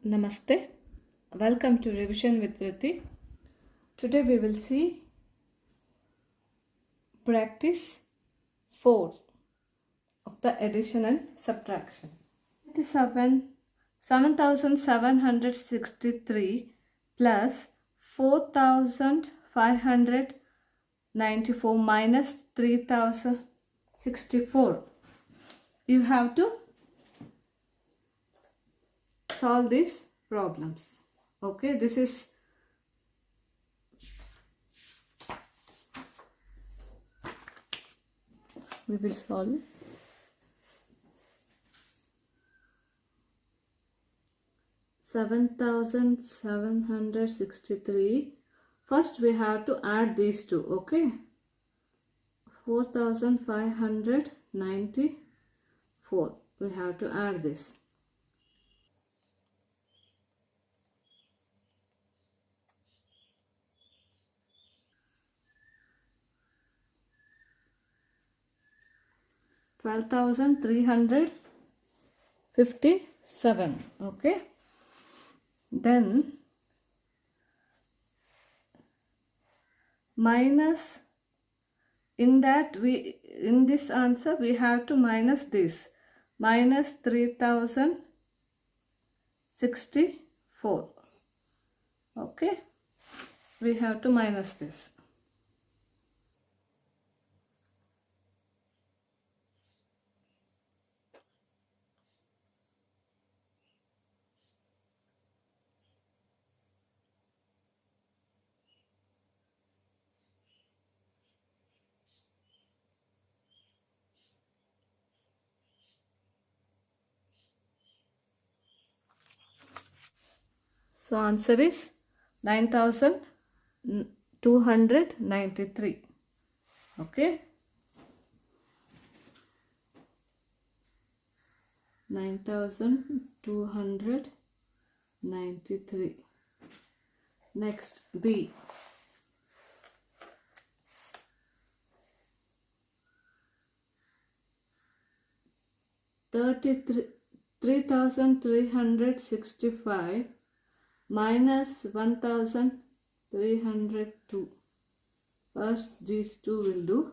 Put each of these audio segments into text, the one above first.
Namaste. Welcome to Revision with Vrithi. Today we will see practice 4 of the addition and subtraction. 7,763 plus 4,594 minus 3,064. You have to solve these problems. Okay, this is we will solve 7,763. First we have to add these two. Okay, 4,594. We have to add this. $12,357. Okay, then minus, in this answer we have to minus this, minus 3,064. Okay, we have to minus this. So answer is 9,293. Okay, 9,293. Next, B. 3,365 minus 1,302. First these two will do.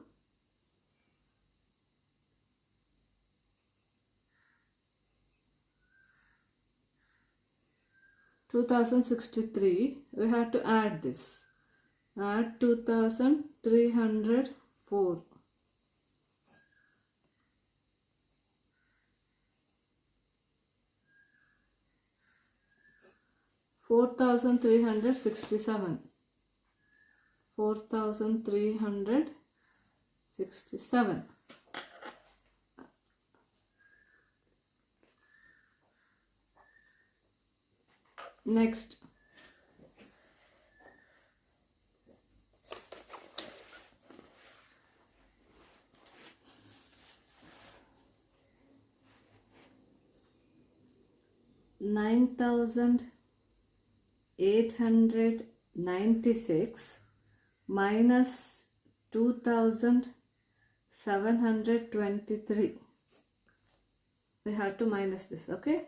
$2,063. We have to add this. Add 2,304. $4,367. 4,367. Next, $9,896 minus 2,723. We have to minus this. Okay,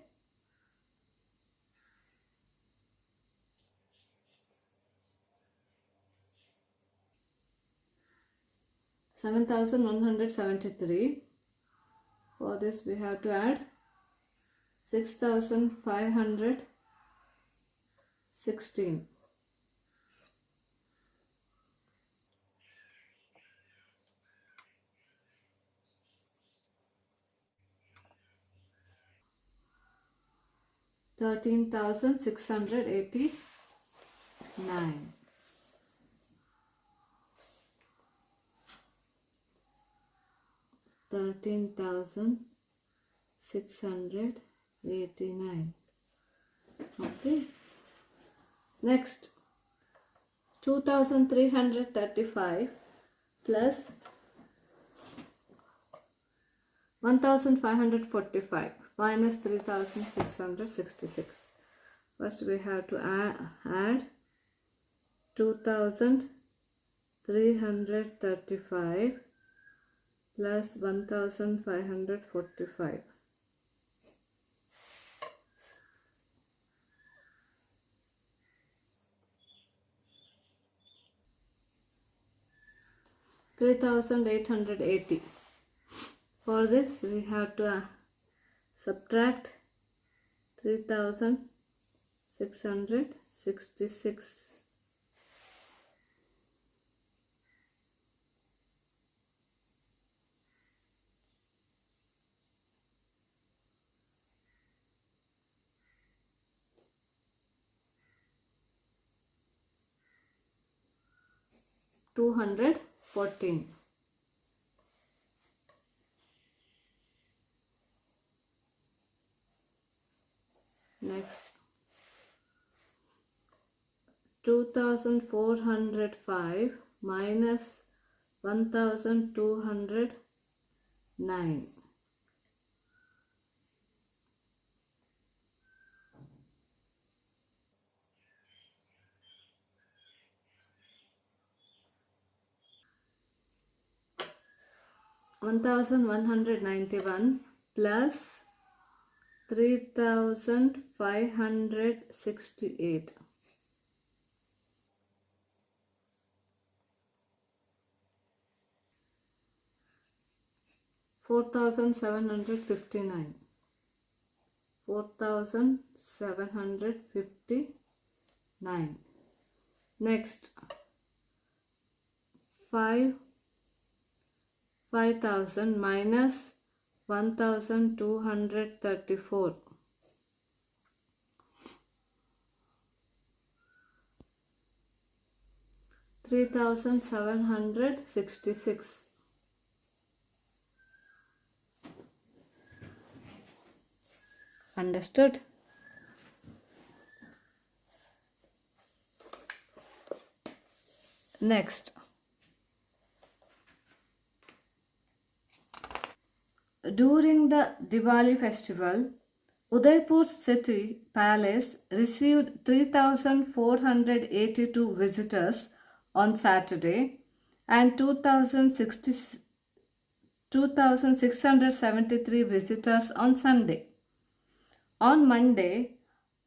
$7,173. For this we have to add 6,516. $13,689. $13,689. Okay. Next, 2,335 plus 1,545 minus 3,666. First we have to add 2,335 plus 1,545. 3880. For this we have to subtract 3666. 214. Next, 2405 minus 1209. 1191 plus 3568. 4759. 4759. Next, 5000 minus 1234. 3766. Understood? Next, during the Diwali festival, Udaipur City Palace received 3,482 visitors on Saturday and 2,673 visitors on Sunday. On Monday,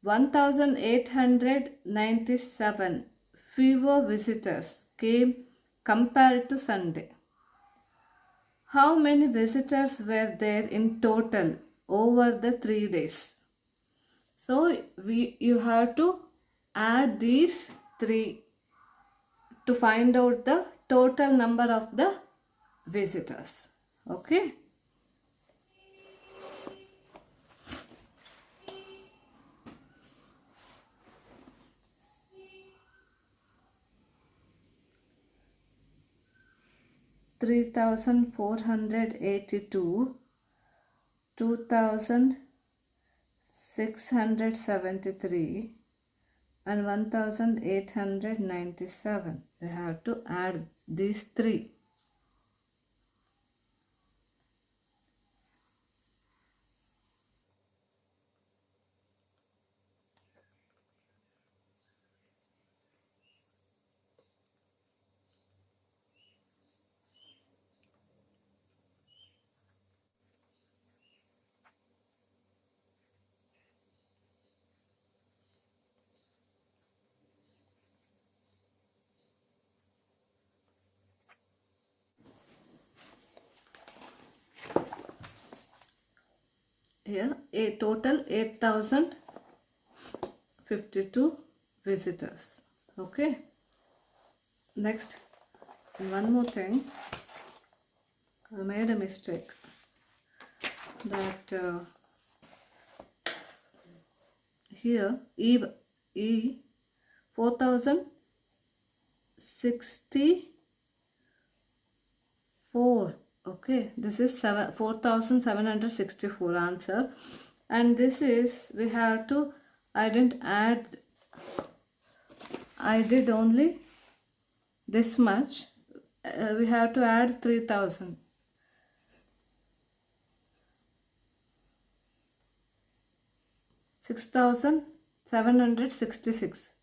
1,897 fewer visitors came compared to Sunday. How many visitors were there in total over the 3 days? So you have to add these 3 to find out the total number of the visitors. Okay. Three 3,482, 2,673 and 1,897. We have to add these 3. Here a total 8,052 visitors. Okay. Next, one more thing. I made a mistake that here E 4,064. Okay, this is 4,764 answer, and this is we have to. I didn't add. I did only this much. We have to add 3,000. 6,766.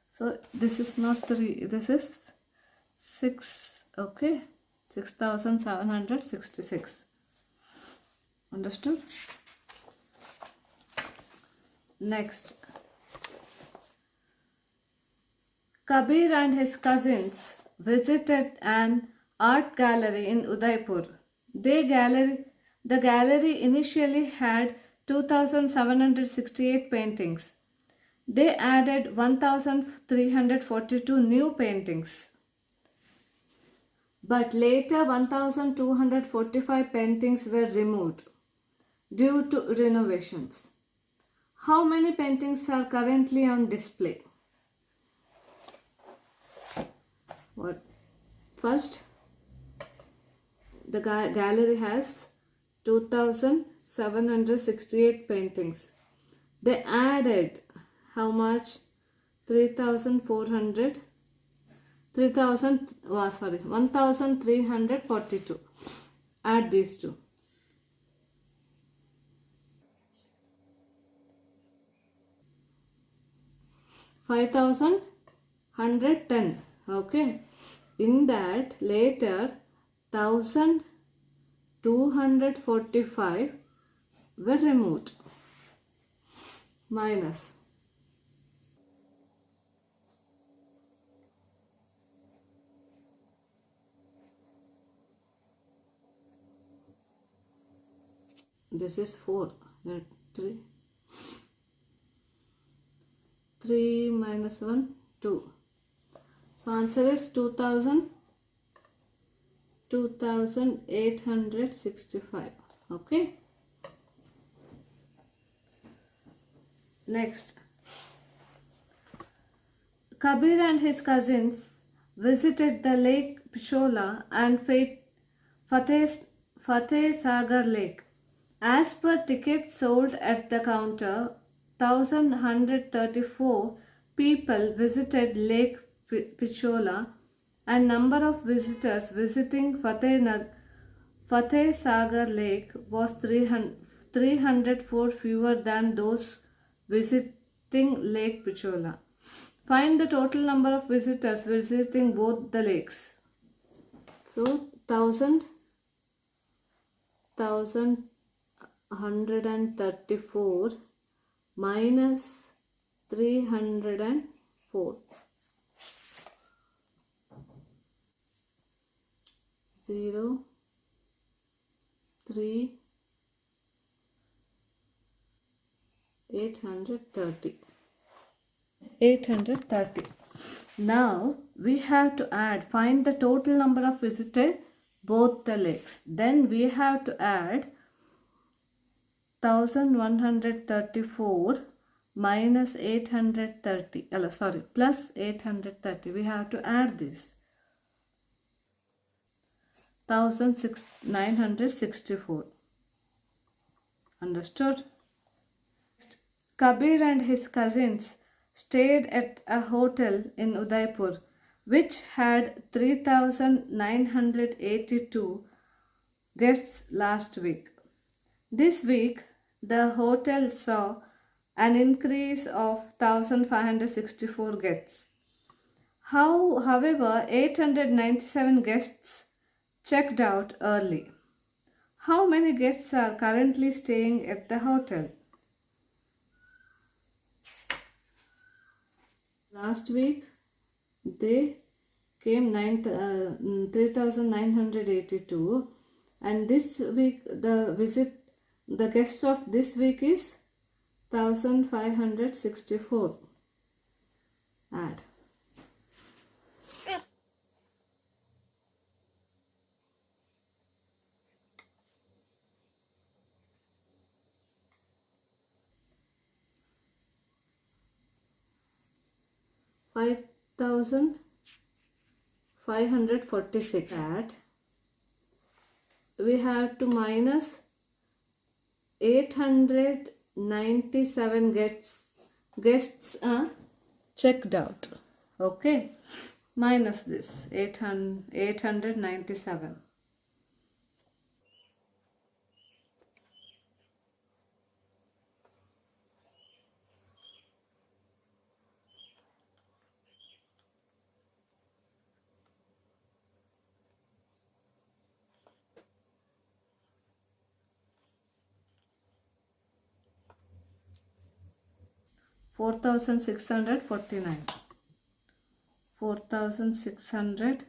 So this is not 3. This is 6. Okay. 6,766. Understood? Next, Kabir and his cousins visited an art gallery in Udaipur. The gallery initially had 2,768 paintings. They added 1,342 new paintings. But later 1,245 paintings were removed due to renovations. How many paintings are currently on display? First, the gallery has 2,768 paintings. They added how much? 1,342. Add these two. 5,110. Okay. In that, later 1,245 were removed. Minus. This is 4. That 3. 3 minus 1, 2. So answer is 2,865. Okay. Next. Kabir and his cousins visited the Lake Pichola and Fateh Sagar Lake. As per tickets sold at the counter, 1,134 people visited Lake Pichola and number of visitors visiting Fateh Sagar Lake was 304 fewer than those visiting Lake Pichola. Find the total number of visitors visiting both the lakes. So 1,134 minus 304. 0, 3, 830. 830. Now we have to find the total number of visitors both the lakes. Then we have to add 1,134 minus 830. Plus 830. We have to add this. 1,964. Understood? Kabir and his cousins stayed at a hotel in Udaipur which had 3,982 guests last week. This week, the hotel saw an increase of 1,564 guests. However, 897 guests checked out early. How many guests are currently staying at the hotel? Last week, they came 3,982, and this week the guests of this week is 1,564. Add. $5,546. Add. We have to minus 897 guests checked out. Okay, minus this 897. $4,649. $4,649.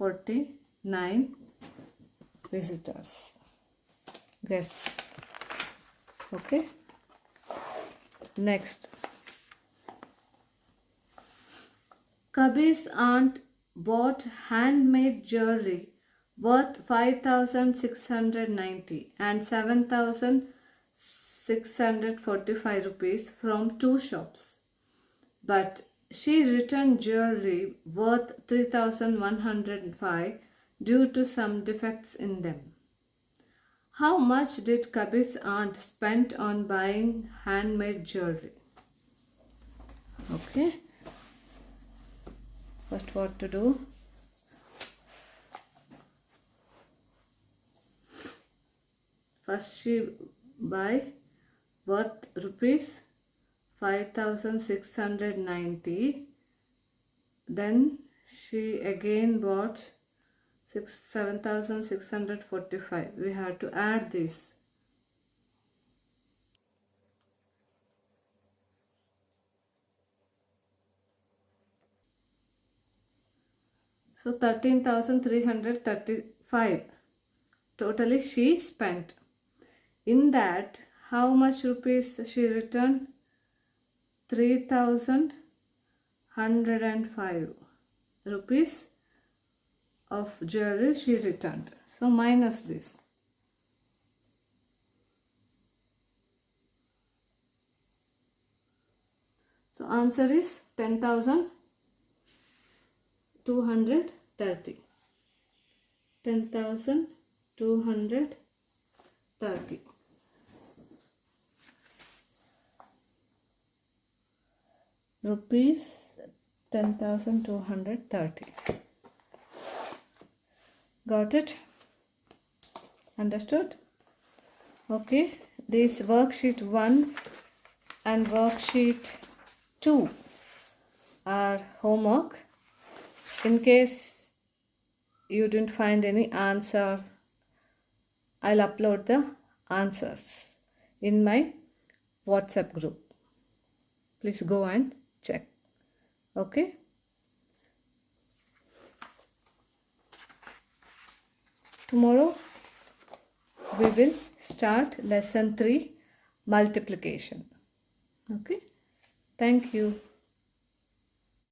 49 visitors, guests. Okay. Next. Kabir's aunt bought handmade jewelry worth 5,690 and 7,645 rupees from two shops. But she returned jewelry worth 3,105 due to some defects in them. How much did Kabir's aunt spend on buying handmade jewelry? Okay. First, what to do? First, she buy worth rupees 5,690. Then she again bought 7,645. We have to add this. So 13,335 totally she spent. In that, how much rupees she returned? 3,105 rupees of jewelry she returned. So minus this. So answer is 10,230. 10,230. Rupees 10,230. Got it? Understood? Okay. This worksheet 1 and worksheet 2 are homework. In case you didn't find any answer, I'll upload the answers in my WhatsApp group. Please go and check. Okay. Tomorrow we will start lesson 3, multiplication. Okay. Thank you.